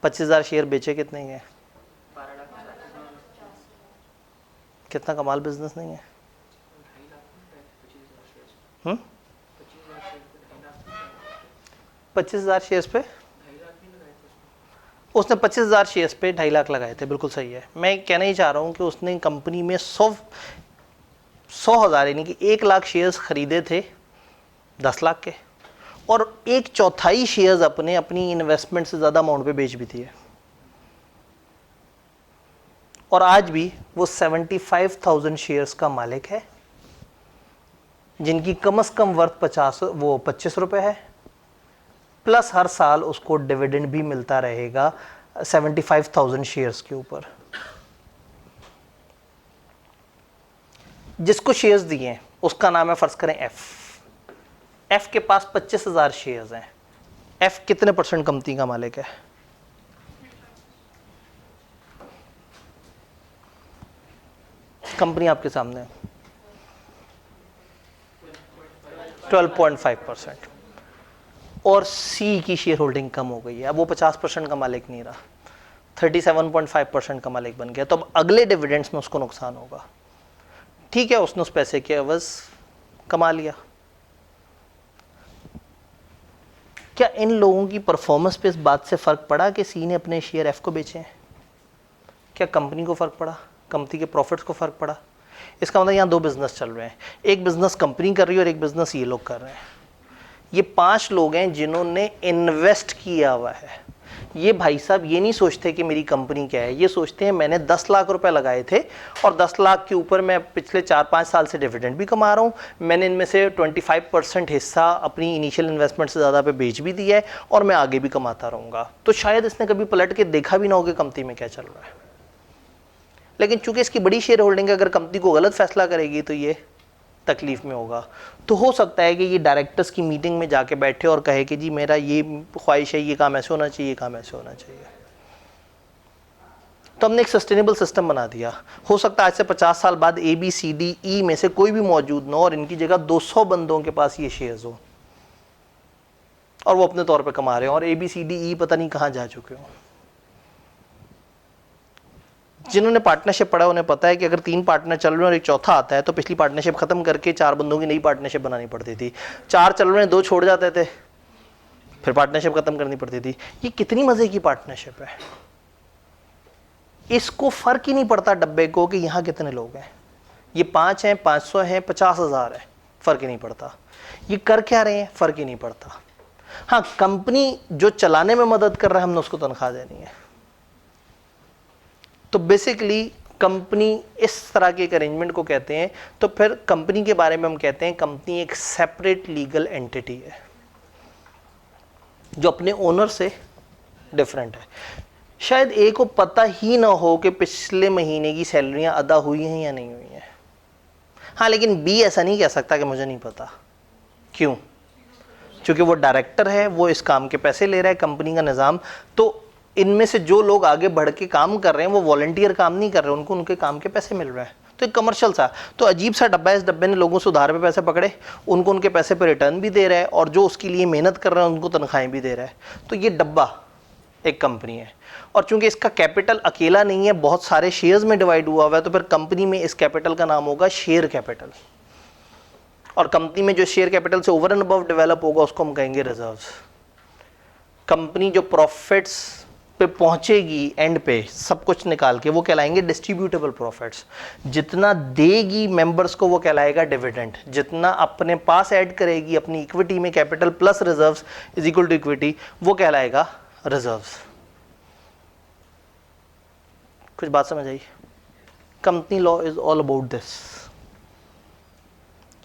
25,000 शेयर बेचे कितने के? कितना कमाल बिजनेस नहीं है? 25,000 शेयर्स पे उसने 25,000 शेयर्स पे 2.5 लाख लगाए थे। बिल्कुल सही है। मैं कहना ही चाह रहा हूँ कि उसने कंपनी में 100,000 यानी कि 1 लाख शेयर्स खरीदे थे 10 लाख के, और 1/4 शेयर्स अपनी इन्वेस्टमेंट से ज़्यादा अमाउंट पे बेच भी दिए। और आज भी वो 75,000 शेयर्स का मालिक है, जिनकी कम से कम वर्थ 25 रुपए है, प्लस हर साल उसको डिविडेंड भी मिलता रहेगा 75,000 शेयर्स के ऊपर। जिसको शेयर्स दिए हैं उसका नाम है फर्ज करें एफ के पास 25,000 शेयर्स हैं। एफ कितने % कंपनी का मालिक है? कंपनी आपके सामने है, 12.5%। और सी की शेयर होल्डिंग कम हो गई है, अब वो 50% का मालिक नहीं रहा, 37.5% का मालिक बन गया। तो अब अगले डिविडेंड्स में उसको नुकसान होगा। ठीक है, उसने उस पैसे के एवज कमा लिया। क्या इन लोगों की परफॉर्मेंस पे इस बात से फर्क पड़ा कि सी ने अपने शेयर एफ को बेचे हैं? क्या कंपनी को फर्क पड़ा? कंपनी के प्रॉफिट्स को फर्क पड़ा? इसका मतलब यहाँ दो बिजनेस चल रहे हैं, एक बिजनेस कंपनी कर रही है और एक बिजनेस ये लोग कर रहे हैं। ये 5 लोग हैं जिन्होंने इन्वेस्ट किया हुआ है। ये भाई साहब ये नहीं सोचते कि मेरी कंपनी क्या है, ये सोचते हैं मैंने 10 लाख रुपए लगाए थे और 10 लाख के ऊपर मैं पिछले 4-5 साल से डिविडेंड भी कमा रहा हूँ, मैंने इनमें से 25% हिस्सा अपनी इनिशियल इन्वेस्टमेंट से ज़्यादा पे बेच भी दिया है और मैं आगे भी कमाता रहूँगा। तो शायद इसने कभी पलट के देखा भी ना हो कि कंपनी में क्या चल रहा है। लेकिन चूंकि इसकी बड़ी शेयर होल्डिंग है, अगर कंपनी को गलत फैसला करेगी तो ये तकलीफ में होगा। तो हो सकता है कि ये डायरेक्टर्स की मीटिंग में जाके बैठे और कहे कि जी मेरा ये ख्वाहिश है, ये काम ऐसे होना चाहिए, ये काम ऐसे होना चाहिए। तो हमने एक सस्टेनेबल सिस्टम बना दिया। हो सकता है आज से 50 साल बाद A B C D E में से कोई भी मौजूद ना हो और इनकी जगह 200 बंदों के पास ये शेयर्स हो और वो अपने तौर पे कमा रहे हो और A B C D E पता नहीं कहाँ जा चुके हो। जिन्होंने पार्टनरशिप पढ़ा उन्हें पता है कि अगर 3 पार्टनर चल रहे हैं और एक चौथा आता है तो पिछली पार्टनरशिप खत्म करके 4 बंदों की नई पार्टनरशिप बनानी पड़ती थी। 4 चल रहे हैं, 2 छोड़ जाते थे, फिर पार्टनरशिप खत्म करनी पड़ती थी। ये कितनी मजे की पार्टनरशिप है। इसको फर्क ही नहीं पड़ता डब्बे को कि यहां कितने लोग हैं, ये 5 हैं, 500 हैं, 50,000 है, फर्क ही नहीं पड़ता। ये कर क्या रहे हैं, फर्क ही नहीं पड़ता। हाँ, कंपनी जो चलाने में मदद कर रहा है हमने उसको तनख्वाह देनी है। तो बेसिकली कंपनी इस तरह के एक अरेंजमेंट को कहते हैं। तो फिर कंपनी के बारे में हम कहते हैं कंपनी एक सेपरेट लीगल एंटिटी है जो अपने ओनर से डिफरेंट है। शायद ए को पता ही ना हो कि पिछले महीने की सैलरियां अदा हुई हैं या नहीं हुई हैं। हाँ, लेकिन बी ऐसा नहीं कह सकता कि मुझे नहीं पता। क्यों? क्योंकि वो डायरेक्टर है, वो इस काम के पैसे ले रहा है, कंपनी का निज़ाम। तो इनमें से जो लोग आगे बढ़ के काम कर रहे हैं वो वॉलंटियर काम नहीं कर रहे, उनको उनके काम के पैसे मिल रहे हैं। तो एक कमर्शियल सा, तो अजीब सा डब्बा है। इस डब्बे ने लोगों से उधार पे पैसे पकड़े, उनको उनके पैसे पे रिटर्न भी दे रहा है और जो उसके लिए मेहनत कर रहे हैं उनको तनख्वाहें भी दे रहा है। तो ये डब्बा एक कंपनी है और चूंकि इसका कैपिटल अकेला नहीं है, बहुत सारे शेयर्स में डिवाइड हुआ हुआ है, तो फिर कंपनी में इस कैपिटल का नाम होगा शेयर कैपिटल। और कंपनी में जो शेयर कैपिटल से ओवर एंड अबव डेवलप होगा उसको हम कहेंगे रिजर्व्स। कंपनी जो प्रॉफिट्स पे पहुंचेगी एंड पे सब कुछ निकाल के, वो कहलाएंगे डिस्ट्रीब्यूटेबल प्रॉफिट्स। जितना देगी मेंबर्स को वो कहलाएगा डिविडेंड। जितना अपने पास ऐड करेगी अपनी इक्विटी में, capital plus reserves is equal to equity, वो कहलाएगा रिजर्व्स। कुछ बात समझ आई? Company law is all about this.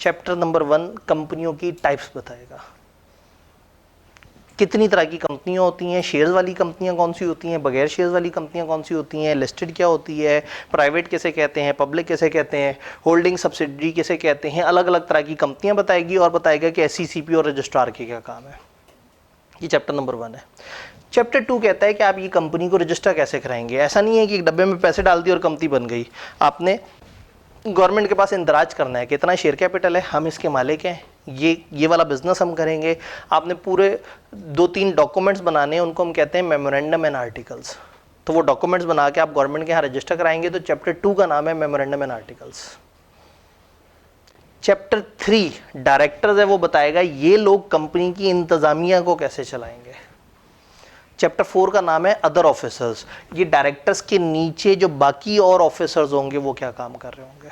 Chapter number 1 कंपनियों की टाइप्स बताएगा। कितनी तरह की कंपनियां होती हैं, शेयर्स वाली कंपनियां कौन सी होती हैं, बगैर शेयर्स वाली कंपनियां कौन सी होती हैं, लिस्टेड क्या होती है, प्राइवेट कैसे कहते हैं, पब्लिक कैसे कहते हैं, होल्डिंग सब्सिडरी कैसे कहते हैं। अलग अलग तरह की कंपनियां बताएगी और बताएगा कि SECP और रजिस्ट्रार के क्या काम है। ये चैप्टर नंबर 1 है। चैप्टर 2 कहता है कि आप ये कंपनी को रजिस्टर कैसे कराएंगे। ऐसा नहीं है कि एक डब्बे में पैसे डाल दिए और कंपनी बन गई। आपने गवर्नमेंट के पास इंदराज करना है, कितना शेयर कैपिटल है, हम इसके मालिक हैं, ये वाला बिजनेस हम करेंगे। आपने पूरे 2-3 डॉक्यूमेंट्स बनाने हैं, उनको हम कहते हैं मेमोरेंडम एंड आर्टिकल्स। तो वो डॉक्यूमेंट्स बना के आप गवर्नमेंट के यहाँ रजिस्टर कराएंगे। तो चैप्टर 2 का नाम है memorandum and articles. Chapter 3 directors है, वो बताएगा ये लोग कंपनी की इंतजामिया को कैसे चलाएंगे। चैप्टर 4 का नाम है अदर ऑफिसर्स। ये डायरेक्टर्स के नीचे जो बाकी और ऑफिसर्स होंगे वो क्या काम कर रहे होंगे।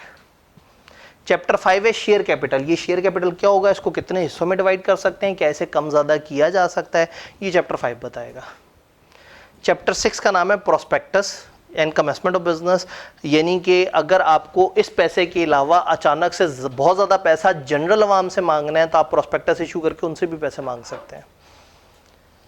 चैप्टर 5 है शेयर कैपिटल। ये शेयर कैपिटल क्या होगा, इसको कितने हिस्सों में डिवाइड कर सकते हैं, कैसे कम ज़्यादा किया जा सकता है, ये चैप्टर 5 बताएगा। चैप्टर 6 का नाम है prospectus and commencement of business. यानी कि अगर आपको इस पैसे के अलावा अचानक से बहुत ज़्यादा पैसा जनरल आवाम से मांगना है तो आप प्रोस्पेक्टस इशू करके उनसे भी पैसे मांग सकते हैं।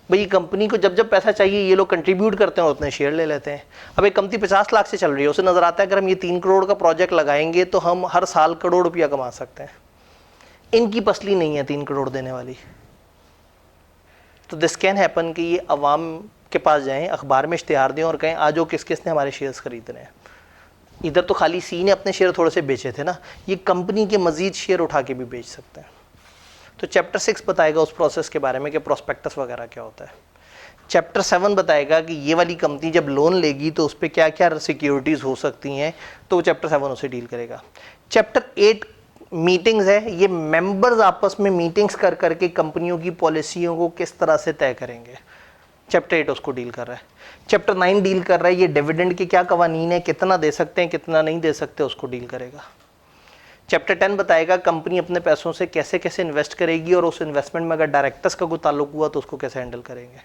भाई कंपनी को जब जब पैसा चाहिए ये लोग कंट्रीब्यूट करते हैं और उतने शेयर ले लेते हैं। अब एक कंपनी 50 लाख से चल रही है, उसे नजर आता है अगर हम ये 3 करोड़ का प्रोजेक्ट लगाएंगे तो हम हर साल करोड़ रुपया कमा सकते हैं। इनकी पसली नहीं है 3 करोड़ देने वाली। तो दिस कैन हैपन कि ये अवाम के पास जाएं, अखबार में इश्तिहार दें और कहें आज किस किस ने हमारे शेयर्स खरीदने हैं। इधर तो खाली सी ने अपने शेयर थोड़े से बेचे थे ना, ये कंपनी के मजीद शेयर उठा के भी बेच सकते हैं। तो चैप्टर 6 बताएगा उस प्रोसेस के बारे में कि प्रोस्पेक्टस वगैरह क्या होता है। चैप्टर 7 बताएगा कि ये वाली कंपनी जब लोन लेगी तो उस पर क्या क्या सिक्योरिटीज़ हो सकती हैं, तो चैप्टर 7 उसे डील करेगा। चैप्टर 8 मीटिंग्स है, ये मेंबर्स आपस में मीटिंग्स कर करके कंपनियों की पॉलिसियों को किस तरह से तय करेंगे, चैप्टर 8 उसको डील कर रहा है। चैप्टर 9 डील कर रहा है ये डिविडेंड के क्या कवानीन है, कितना दे सकते हैं कितना नहीं दे सकते, उसको डील करेगा। चैप्टर 10 बताएगा कंपनी अपने पैसों से कैसे कैसे इन्वेस्ट करेगी और उस इन्वेस्टमेंट में अगर डायरेक्टर्स का कोई ताल्लुक हुआ तो उसको कैसे हैंडल करेंगे।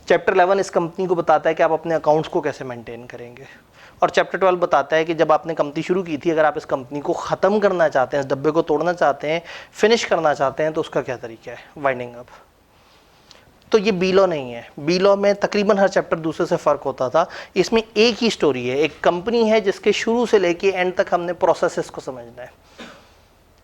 चैप्टर 11 इस कंपनी को बताता है कि आप अपने अकाउंट्स को कैसे मेंटेन करेंगे। और चैप्टर 12 बताता है कि जब आपने कंपनी शुरू की थी, अगर आप इस कंपनी को ख़त्म करना चाहते हैं, इस डब्बे को तोड़ना चाहते हैं, फिनिश करना चाहते हैं, तो उसका क्या तरीका है, वाइंडिंग अप। तो ये बी लॉ नहीं है। बी लॉ में तकरीबन हर चैप्टर दूसरे से फ़र्क होता था। इसमें एक ही स्टोरी है, एक कंपनी है जिसके शुरू से लेके एंड तक हमने प्रोसेसेस को समझना है।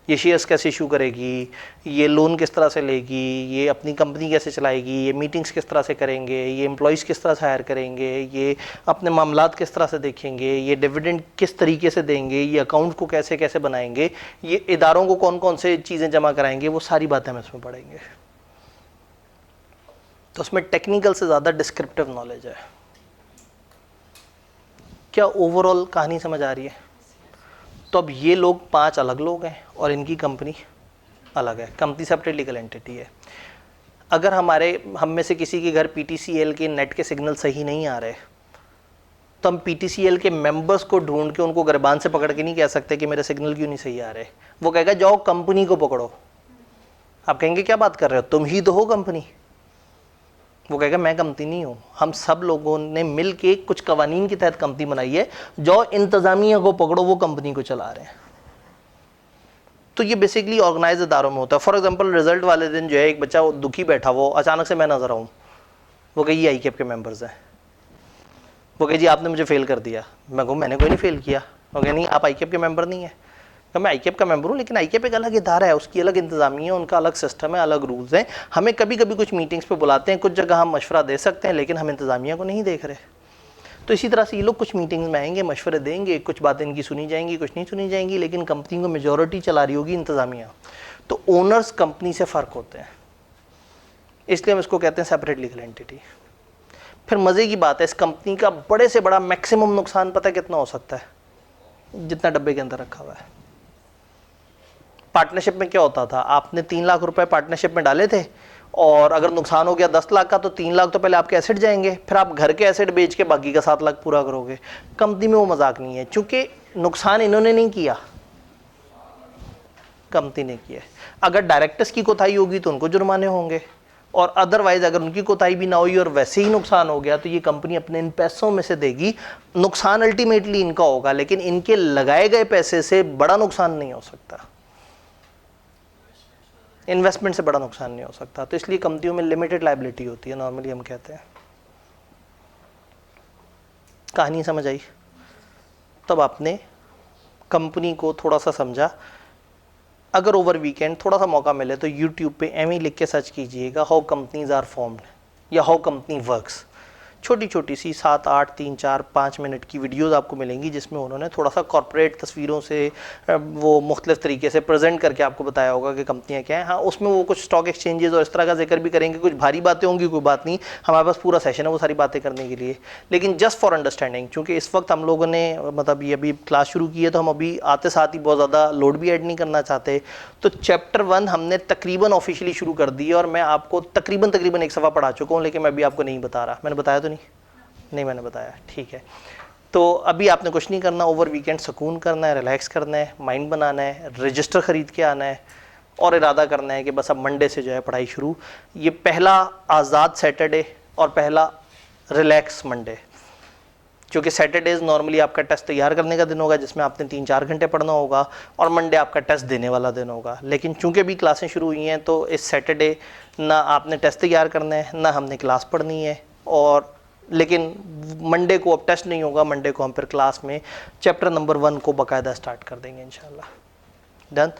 ये शेयर्स कैसे इशू करेगी, ये लोन किस तरह से लेगी, ये अपनी कंपनी कैसे चलाएगी, ये मीटिंग्स किस तरह से करेंगे, ये एम्प्लॉयज़ किस तरह से हायर करेंगे, ये अपने मामलात किस तरह से देखेंगे, ये डिविडेंड किस तरीके से देंगे, ये अकाउंट को कैसे कैसे बनाएंगे, ये इदारों को कौन कौन से चीज़ें जमा कराएंगे, वो सारी बातें हम इसमें पढ़ेंगे। तो उसमें टेक्निकल से ज़्यादा डिस्क्रिप्टिव नॉलेज है। क्या ओवरऑल कहानी समझ आ रही है? तो अब ये लोग 5 अलग लोग हैं और इनकी कंपनी अलग है। कंपनी सेपरेट लीगल एंटिटी है। अगर हम में से किसी के घर पीटीसीएल के नेट के सिग्नल सही नहीं आ रहे तो हम पीटीसीएल के मेंबर्स को ढूंढ के उनको गिरबान से पकड़ के नहीं कह सकते कि मेरे सिग्नल क्यों नहीं सही आ रहे। वो कहेगा जाओ कंपनी को पकड़ो। आप कहेंगे क्या बात कर रहे हो, तुम ही तो हो कंपनी। वो कहेगा मैं कंपनी नहीं हूँ, हम सब लोगों ने मिल के कुछ कवानीन के तहत कंपनी बनाई है, जो इंतजामिया को पकड़ो वो कंपनी को चला रहे हैं। तो ये बेसिकली ऑर्गेनाइज इदारों में होता है। फॉर एग्जांपल रिजल्ट वाले दिन जो है एक बच्चा दुखी बैठा, वो अचानक से मैं नजर आऊँ, वो कहे ये आईकेप के मेंबर्स हैं। वो कहे जी आपने मुझे फेल कर दिया। मैं कहूँ मैंने कोई नहीं फेल किया। वो कहे नहीं आप आईकेप के मेंबर नहीं है। तो मैं आईकेप का मेंबर हूँ, लेकिन आईकेप एक अलग इदारा है, उसकी अलग इंतजामिया है, उनका अलग सिस्टम है, अलग रूल्स हैं। हमें कभी कभी कुछ मीटिंग्स पे बुलाते हैं, कुछ जगह हम मशवरा दे सकते हैं, लेकिन हम इंतजामिया को नहीं देख रहे। तो इसी तरह से ये लोग कुछ मीटिंग्स में आएंगे, मशवरे देंगे, कुछ बातें इनकी सुनी जाएंगी, कुछ नहीं सुनी जाएंगी, लेकिन कंपनी को मेजॉरिटी चला रही होगी इंतजामिया। तो ओनर्स कंपनी से फ़र्क होते हैं, इसलिए हम इसको कहते हैं सेपरेट लीगल एंटिटी। फिर मज़े की बात है, इस कंपनी का बड़े से बड़ा मैक्सिमम नुकसान पता है कितना हो सकता है, जितना डब्बे के अंदर रखा हुआ है। पार्टनरशिप में क्या होता था, आपने 3 लाख रुपए पार्टनरशिप में डाले थे और अगर नुकसान हो गया 10 लाख का तो 3 लाख तो पहले आपके एसेट जाएंगे, फिर आप घर के एसेट बेच के बाकी का 7 लाख पूरा करोगे। कंपनी में वो मजाक नहीं है, क्योंकि नुकसान इन्होंने नहीं किया, कंपनी ने किया। अगर डायरेक्टर्स की कोताही होगी तो उनको जुर्माने होंगे, और अदरवाइज अगर उनकी कोताही भी ना हुई और वैसे ही नुकसान हो गया तो ये कंपनी अपने इन पैसों में से देगी। नुकसान अल्टीमेटली इनका होगा, लेकिन इनके लगाए गए पैसे से बड़ा नुकसान नहीं हो सकता, इन्वेस्टमेंट से बड़ा नुकसान नहीं हो सकता। तो इसलिए कंपनियों में लिमिटेड लायबिलिटी होती है, नॉर्मली हम कहते हैं। कहानी समझ आई? तब आपने कंपनी को थोड़ा सा समझा। अगर ओवर वीकेंड थोड़ा सा मौका मिले तो यूट्यूब पे एम लिख के सर्च कीजिएगा, हाउ कंपनीज आर फॉर्म्ड या हाउ कंपनी वर्क्स। छोटी छोटी सी 7, 8, 3, 4, 5 मिनट की वीडियोस आपको मिलेंगी, जिसमें उन्होंने थोड़ा सा कॉर्पोरेट तस्वीरों से वो मुख्तलिफ तरीके से प्रेजेंट करके आपको बताया होगा कि कंपनियां क्या हैं। हाँ, उसमें वो कुछ स्टॉक एक्सचेंजेस और इस तरह का जिक्र भी करेंगे। कुछ भारी बातें होंगी, कोई बात नहीं, हमारे पास पूरा सेशन है वो सारी बातें करने के लिए। लेकिन जस्ट फॉर अंडरस्टैंडिंग, चूँकि इस वक्त हम लोगों ने मतलब ये अभी क्लास शुरू की है, तो हम अभी आते साथ ही बहुत ज़्यादा लोड भी ऐड नहीं करना चाहते। तो चैप्टर 1 हमने तकरीबन ऑफिशियली शुरू कर दी है, और मैं आपको तकरीबन 1 सफ़ा पढ़ा चुका हूँ, लेकिन मैं अभी आपको नहीं बता रहा। मैंने बताया तो नहीं मैंने बताया, ठीक है। तो अभी आपने कुछ नहीं करना, ओवर वीकेंड सुकून करना है, रिलैक्स करना है, माइंड बनाना है, रजिस्टर ख़रीद के आना है और इरादा करना है कि बस अब मंडे से जो है पढ़ाई शुरू। ये पहला आज़ाद सैटरडे और पहला रिलैक्स मंडे, क्योंकि सैटरडेज नॉर्मली आपका टेस्ट तैयार करने का दिन होगा जिसमें आपने 3-4 घंटे पढ़ना होगा, और मंडे आपका टेस्ट देने वाला दिन होगा। लेकिन चूंकि भी क्लासें शुरू हुई हैं तो इस सैटरडे ना आपने टेस्ट तैयार करना है ना हमने क्लास पढ़नी है, और लेकिन मंडे को अब टेस्ट नहीं होगा, मंडे को हम फिर क्लास में चैप्टर नंबर 1 को बाकायदा स्टार्ट कर देंगे इंशाल्लाह। डन।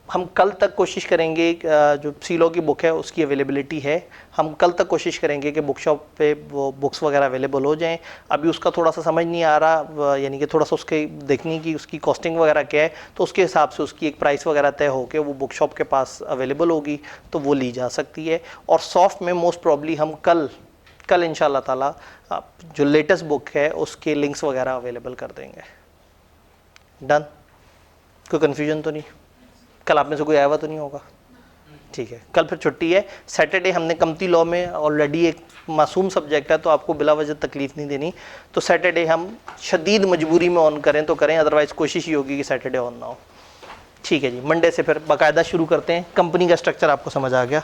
हम कल तक कोशिश करेंगे, जो सीलो की बुक है उसकी अवेलेबिलिटी है, हम कल तक कोशिश करेंगे कि बुक शॉप पे वो बुक्स वगैरह अवेलेबल हो जाएं। अभी उसका थोड़ा सा समझ नहीं आ रहा, यानी कि थोड़ा सा उसके देखने की उसकी कॉस्टिंग वगैरह क्या है, तो उसके हिसाब से उसकी एक प्राइस वगैरह तय होकर वो बुक शॉप के पास अवेलेबल होगी तो वो ली जा सकती है। और सॉफ्ट में मोस्ट प्रॉब्ली हम कल इंशाल्लाह ताला जो लेटेस्ट बुक है उसके लिंक्स वगैरह अवेलेबल कर देंगे। डन। कोई कन्फ्यूजन तो नहीं? कल आप में से कोई आया हुआ तो नहीं होगा? ठीक है, कल फिर छुट्टी है। सैटरडे हमने कमती लॉ में ऑलरेडी एक मासूम सब्जेक्ट है तो आपको बिला वजह तकलीफ नहीं देनी, तो सैटरडे हम शदीद मजबूरी में ऑन करें तो करें, अदरवाइज कोशिश ही होगी कि सैटरडे ऑन ना हो। ठीक है जी, मंडे से फिर बाकायदा शुरू करते हैं। कंपनी का स्ट्रक्चर आपको समझ आ गया?